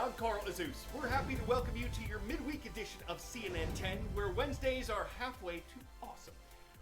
I'm Carl Azus. We're happy to welcome you to your midweek edition of CNN 10, where Wednesdays are halfway to awesome.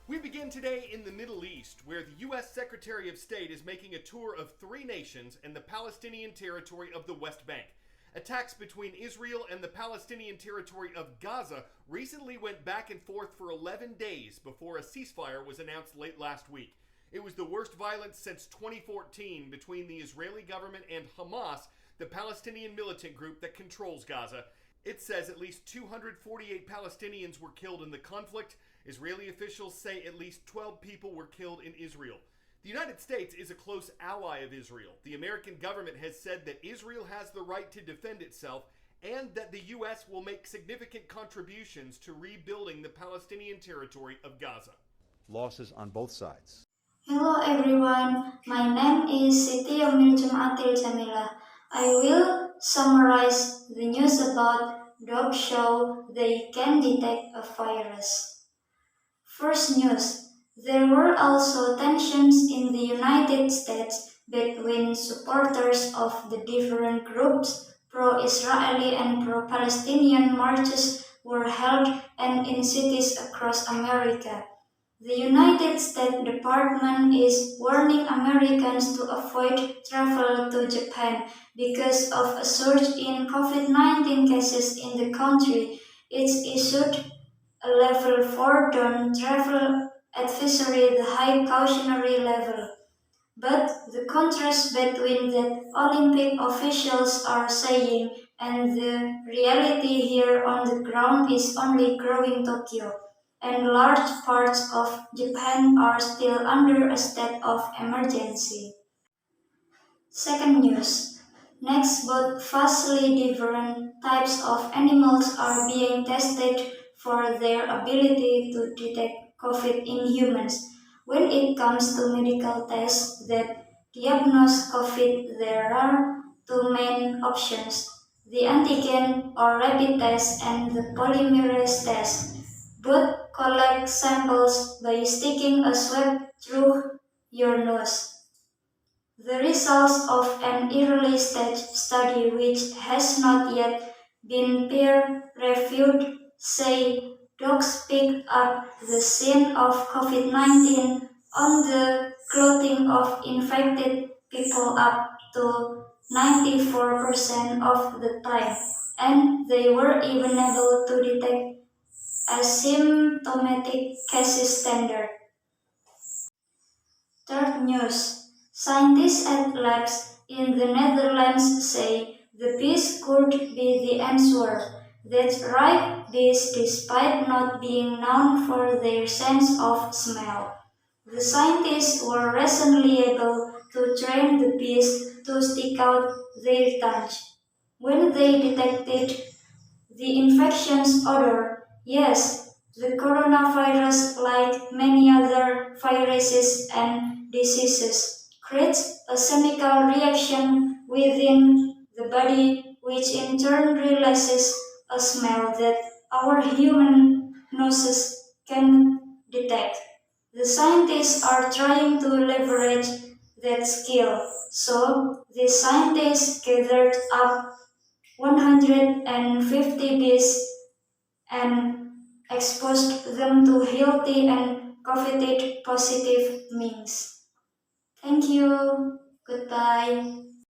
We begin today in the Middle East, where the U.S. Secretary of State is making a tour of 3 nations and the Palestinian territory of the West Bank. Attacks between Israel and the Palestinian territory of Gaza recently went back and forth for 11 days before a ceasefire was announced late last week. It was the worst violence since 2014 between the Israeli government and Hamas, the Palestinian militant group that controls Gaza. It says at least 248 Palestinians were killed in the conflict. Israeli officials say at least 12 people were killed in Israel. The United States is a close ally of Israel. The American government has said that Israel has the right to defend itself and that the U.S. will make significant contributions to rebuilding the Palestinian territory of Gaza. Losses on both sides. Hello everyone, my name is Siti, Yaumil, Jum'atil, Jamilah. I will summarize the news about dogs show they can detect a virus. First news, there were also tensions in the United States between supporters of the different groups. Pro-Israeli and pro-Palestinian marches were held and in cities across America. The United States Department is warning Americans to avoid travel to Japan because of a surge in COVID-19 cases in the country. It's issued a level 4 non-travel advisory, the high cautionary level. But the contrast between that Olympic officials are saying and the reality here on the ground is only growing. Tokyo and large parts of Japan are still under a state of emergency. Second news. Next, both vastly different types of animals are being tested for their ability to detect COVID in humans. When it comes to medical tests that diagnose COVID, there are 2 main options: the antigen or rapid test and the polymerase test. Both collect samples by sticking a swab through your nose. The results of an early stage study, which has not yet been peer-reviewed, say dogs picked up the scene of COVID-19 on the clothing of infected people up to 94% of the time, and they were even able to detect asymptomatic cases standard. Third news. Scientists at labs in the Netherlands say the bees could be the answer. That's right, bees, despite not being known for their sense of smell. The scientists were recently able to train the bees to stick out their tongue when they detected the infection's odor. Yes, the coronavirus, like many other viruses and diseases, creates a chemical reaction within the body, which in turn releases a smell that our human noses can detect. The scientists are trying to leverage that skill, so the scientists gathered up 150 bees and exposed them to healthy and COVID positive minks. Thank you. Goodbye.